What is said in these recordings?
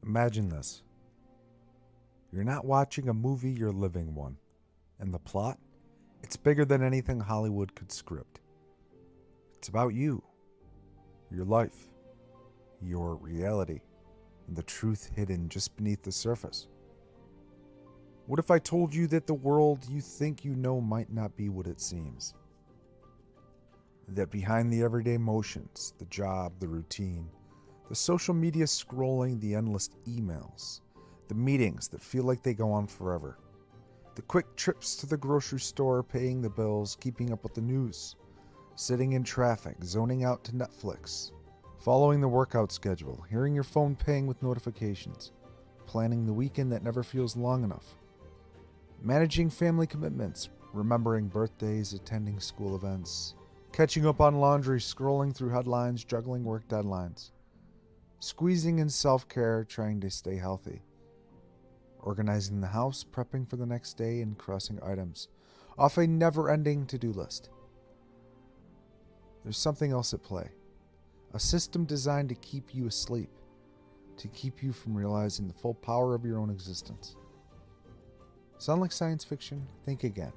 Imagine this. You're not watching a movie, you're living one. And the plot? It's bigger than anything Hollywood could script. It's about you, your life, your reality, and the truth hidden just beneath the surface. What if I told you that the world you think you know might not be what it seems? That behind the everyday motions, the job, the routine, the social media scrolling, the endless emails, the meetings that feel like they go on forever, the quick trips to the grocery store, paying the bills, keeping up with the news, sitting in traffic, zoning out to Netflix, following the workout schedule, hearing your phone ping with notifications, planning the weekend that never feels long enough, managing family commitments, remembering birthdays, attending school events, catching up on laundry, scrolling through headlines, juggling work deadlines, squeezing in self-care, trying to stay healthy, organizing the house, prepping for the next day, and crossing items off a never-ending to-do list. There's something else at play. A system designed to keep you asleep, to keep you from realizing the full power of your own existence. Sound like science fiction? Think again.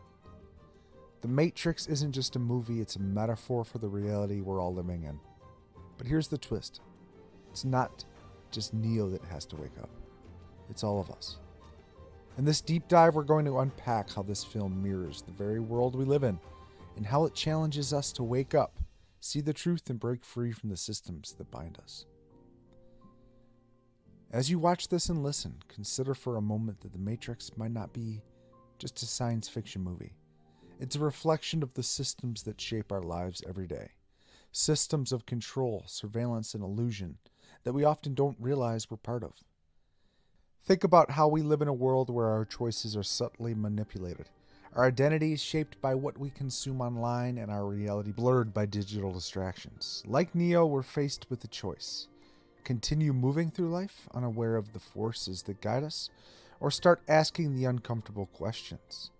The Matrix isn't just a movie, it's a metaphor for the reality we're all living in. But here's the twist. It's not just Neo that has to wake up. It's all of us. In this deep dive, we're going to unpack how this film mirrors the very world we live in and how it challenges us to wake up, see the truth, and break free from the systems that bind us. As you watch this and listen, consider for a moment that The Matrix might not be just a science fiction movie. It's a reflection of the systems that shape our lives every day. Systems of control, surveillance, and illusion that we often don't realize we're part of. Think about how we live in a world where our choices are subtly manipulated, our identity is shaped by what we consume online, and our reality blurred by digital distractions. Like Neo, we're faced with a choice. Continue moving through life, unaware of the forces that guide us, or start asking the uncomfortable questions.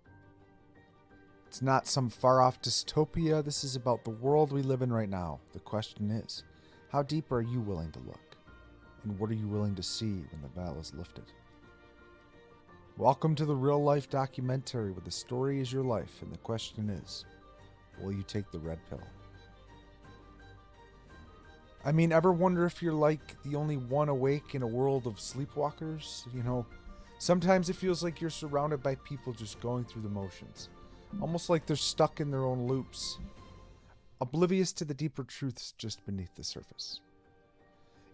It's not some far-off dystopia. This is about the world we live in right now. The question is, how deep are you willing to look? And what are you willing to see when the veil is lifted? Welcome to the real-life documentary where the story is your life, and the question is, will you take the red pill? I mean, ever wonder if you're like the only one awake in a world of sleepwalkers? Sometimes it feels like you're surrounded by people just going through the motions. Almost like they're stuck in their own loops, oblivious to the deeper truths just beneath the surface.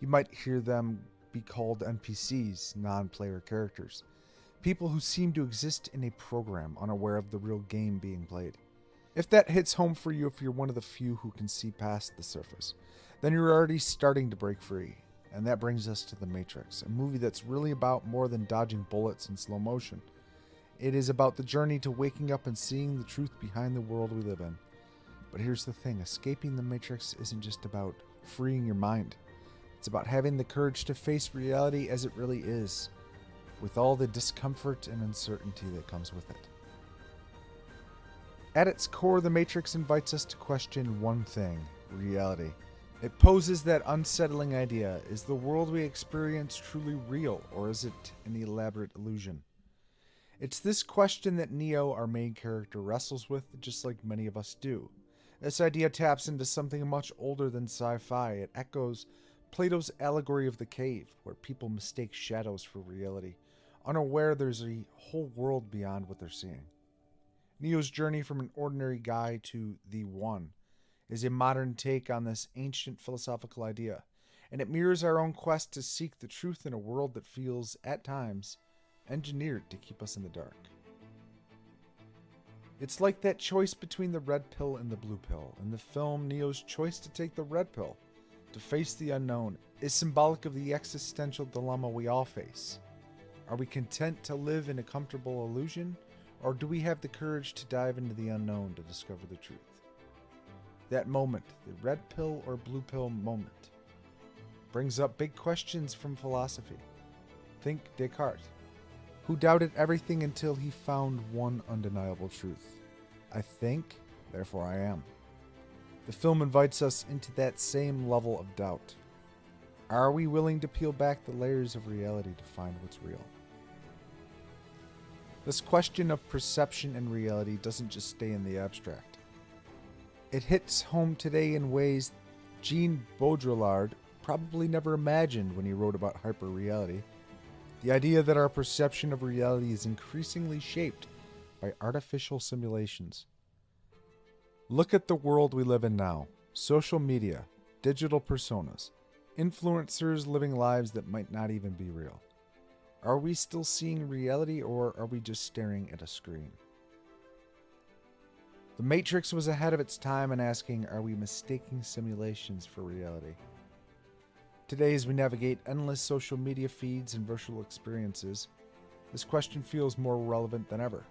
You might hear them be called NPCs, non-player characters, people who seem to exist in a program, unaware of the real game being played. If that hits home for you, if you're one of the few who can see past the surface, then you're already starting to break free. And that brings us to The Matrix, a movie that's really about more than dodging bullets in slow motion. It is about the journey to waking up and seeing the truth behind the world we live in. But here's the thing, escaping the Matrix isn't just about freeing your mind. It's about having the courage to face reality as it really is, with all the discomfort and uncertainty that comes with it. At its core, The Matrix invites us to question one thing, reality. It poses that unsettling idea, is the world we experience truly real, or is it an elaborate illusion? It's this question that Neo, our main character, wrestles with, just like many of us do. This idea taps into something much older than sci-fi. It echoes Plato's allegory of the cave, where people mistake shadows for reality, unaware there's a whole world beyond what they're seeing. Neo's journey from an ordinary guy to the One is a modern take on this ancient philosophical idea, and it mirrors our own quest to seek the truth in a world that feels, at times, engineered to keep us in the dark. It's like that choice between the red pill and the blue pill. In the film, Neo's choice to take the red pill, to face the unknown, is symbolic of the existential dilemma we all face. Are we content to live in a comfortable illusion, or do we have the courage to dive into the unknown to discover the truth? That moment, the red pill or blue pill moment, brings up big questions from philosophy. Think Descartes, who doubted everything until he found one undeniable truth. I think, therefore I am. The film invites us into that same level of doubt. Are we willing to peel back the layers of reality to find what's real? This question of perception and reality doesn't just stay in the abstract. It hits home today in ways Jean Baudrillard probably never imagined when he wrote about hyperreality. The idea that our perception of reality is increasingly shaped by artificial simulations. Look at the world we live in now. Social media, digital personas, influencers living lives that might not even be real. Are we still seeing reality, or are we just staring at a screen? The Matrix was ahead of its time in asking, are we mistaking simulations for reality? Today, as we navigate endless social media feeds and virtual experiences, this question feels more relevant than ever.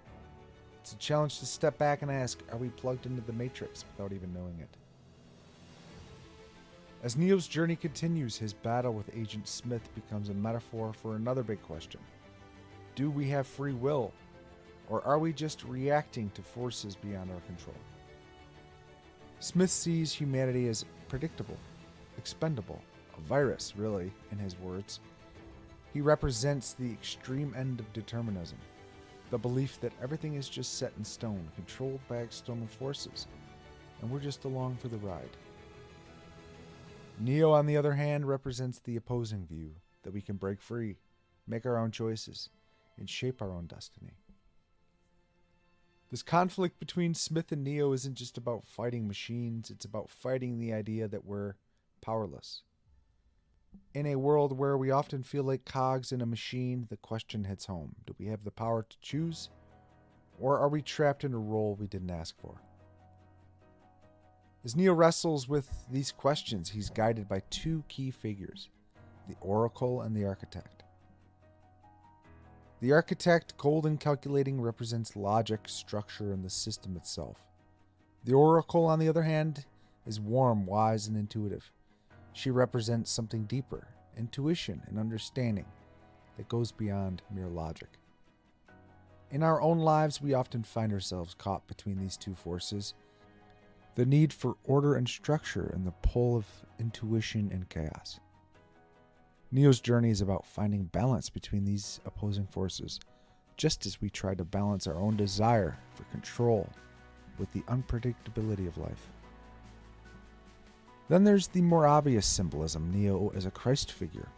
It's a challenge to step back and ask, are we plugged into the Matrix without even knowing it? As Neo's journey continues, his battle with Agent Smith becomes a metaphor for another big question. Do we have free will, or are we just reacting to forces beyond our control? Smith sees humanity as predictable, expendable, a virus, really, in his words. He represents the extreme end of determinism, the belief that everything is just set in stone, controlled by external forces, and we're just along for the ride. Neo, on the other hand, represents the opposing view, that we can break free, make our own choices, and shape our own destiny. This conflict between Smith and Neo isn't just about fighting machines, it's about fighting the idea that we're powerless. In a world where we often feel like cogs in a machine, the question hits home. Do we have the power to choose, or are we trapped in a role we didn't ask for? As Neo wrestles with these questions, he's guided by two key figures, the Oracle and the Architect. The Architect, cold and calculating, represents logic, structure, and the system itself. The Oracle, on the other hand, is warm, wise, and intuitive. She represents something deeper, intuition and understanding that goes beyond mere logic. In our own lives, we often find ourselves caught between these two forces, the need for order and structure and the pull of intuition and chaos. Neo's journey is about finding balance between these opposing forces, just as we try to balance our own desire for control with the unpredictability of life. Then there's the more obvious symbolism, Neo as a Christ figure.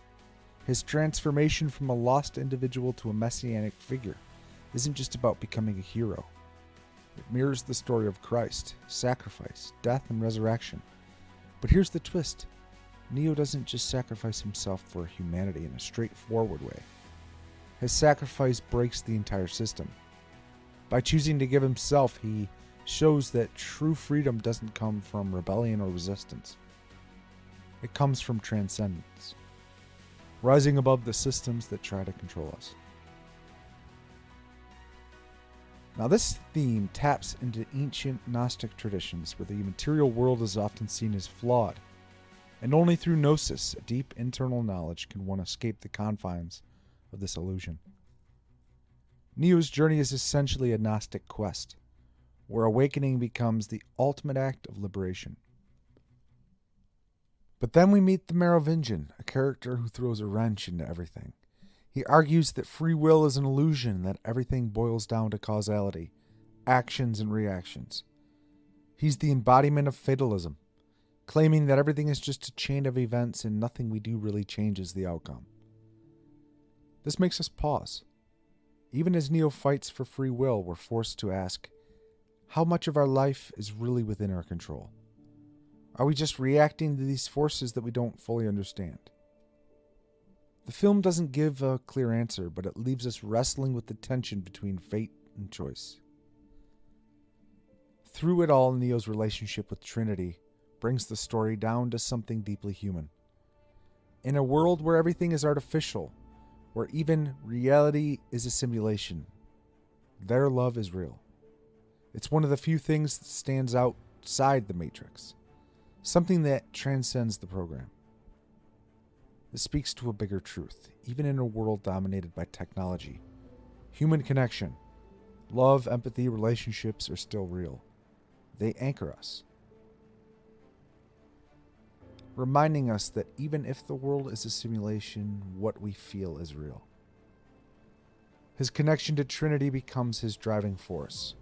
His transformation from a lost individual to a messianic figure isn't just about becoming a hero. It mirrors the story of Christ, sacrifice, death, and resurrection. But here's the twist. Neo doesn't just sacrifice himself for humanity in a straightforward way. His sacrifice breaks the entire system. By choosing to give himself, he shows that true freedom doesn't come from rebellion or resistance. It comes from transcendence, rising above the systems that try to control us. Now, this theme taps into ancient Gnostic traditions where the material world is often seen as flawed, and only through gnosis, a deep internal knowledge, can one escape the confines of this illusion. Neo's journey is essentially a Gnostic quest, where awakening becomes the ultimate act of liberation. But then we meet the Merovingian, a character who throws a wrench into everything. He argues that free will is an illusion, that everything boils down to causality, actions and reactions. He's the embodiment of fatalism, claiming that everything is just a chain of events and nothing we do really changes the outcome. This makes us pause. Even as Neo fights for free will, we're forced to ask, how much of our life is really within our control? Are we just reacting to these forces that we don't fully understand? The film doesn't give a clear answer, but it leaves us wrestling with the tension between fate and choice. Through it all, Neo's relationship with Trinity brings the story down to something deeply human. In a world where everything is artificial, where even reality is a simulation, their love is real. It's one of the few things that stands outside the Matrix, something that transcends the program. This speaks to a bigger truth. Even in a world dominated by technology, human connection, love, empathy, relationships are still real. They anchor us. reminding us that even if the world is a simulation, what we feel is real. His connection to Trinity becomes his driving force,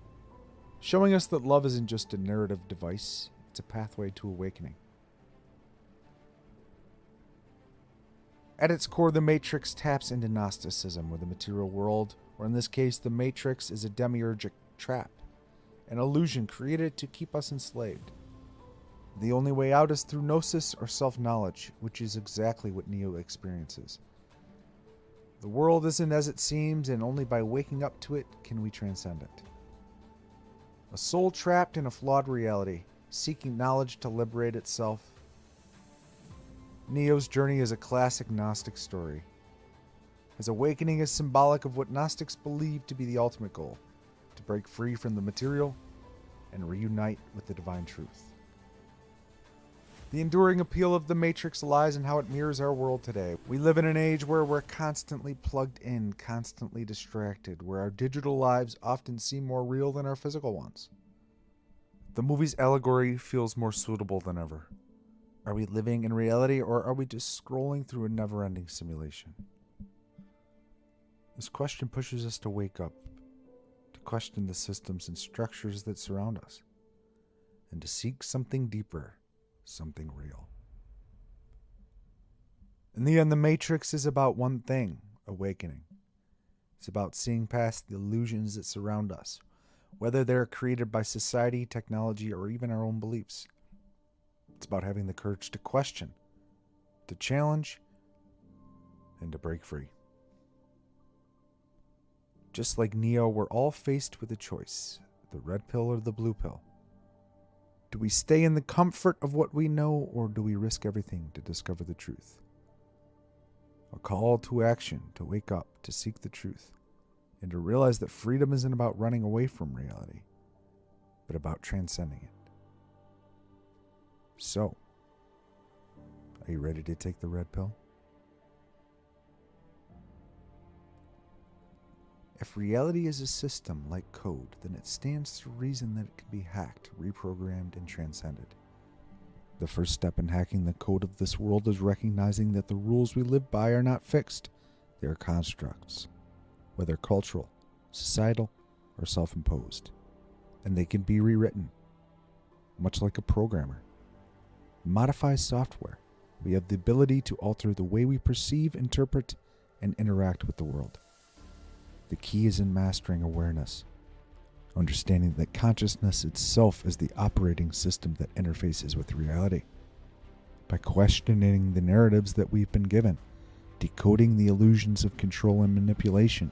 showing us that love isn't just a narrative device, it's a pathway to awakening. At its core, the Matrix taps into Gnosticism, where the material world, or in this case, the Matrix, is a demiurgic trap, an illusion created to keep us enslaved. The only way out is through gnosis or self-knowledge, which is exactly what Neo experiences. The world isn't as it seems, and only by waking up to it can we transcend it. A soul trapped in a flawed reality, seeking knowledge to liberate itself. Neo's journey is a classic Gnostic story. His awakening is symbolic of what Gnostics believe to be the ultimate goal, to break free from the material and reunite with the divine truth. The enduring appeal of the Matrix lies in how it mirrors our world today. We live in an age where we're constantly plugged in, constantly distracted, where our digital lives often seem more real than our physical ones. The movie's allegory feels more suitable than ever. Are we living in reality, or are we just scrolling through a never-ending simulation? This question pushes us to wake up, to question the systems and structures that surround us, and to seek something deeper, something real. In the end, the Matrix is about one thing: awakening. It's about seeing past the illusions that surround us, whether they're created by society, technology, or even our own beliefs. It's about having the courage to question, to challenge, and to break free. Just like Neo, we're all faced with a choice: the red pill or the blue pill. Do we stay in the comfort of what we know, or do we risk everything to discover the truth? A call to action, to wake up, to seek the truth, and to realize that freedom isn't about running away from reality, but about transcending it. So, are you ready to take the red pill? If reality is a system like code, then it stands to reason that it can be hacked, reprogrammed, and transcended. The first step in hacking the code of this world is recognizing that the rules we live by are not fixed. They are constructs, whether cultural, societal, or self-imposed. And they can be rewritten, much like a programmer modifies software. We have the ability to alter the way we perceive, interpret, and interact with the world. The key is in mastering awareness, understanding that consciousness itself is the operating system that interfaces with reality. By questioning the narratives that we've been given, decoding the illusions of control and manipulation,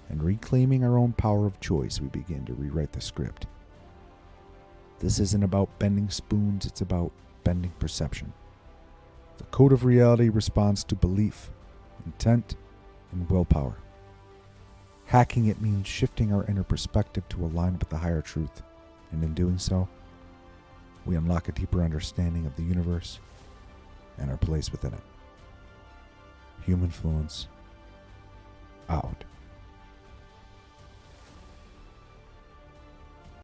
and reclaiming our own power of choice, we begin to rewrite the script. This isn't about bending spoons, it's about bending perception. The code of reality responds to belief, intent, and willpower. Hacking it means shifting our inner perspective to align with the higher truth, and in doing so, we unlock a deeper understanding of the universe and our place within it. Humanfluence, out.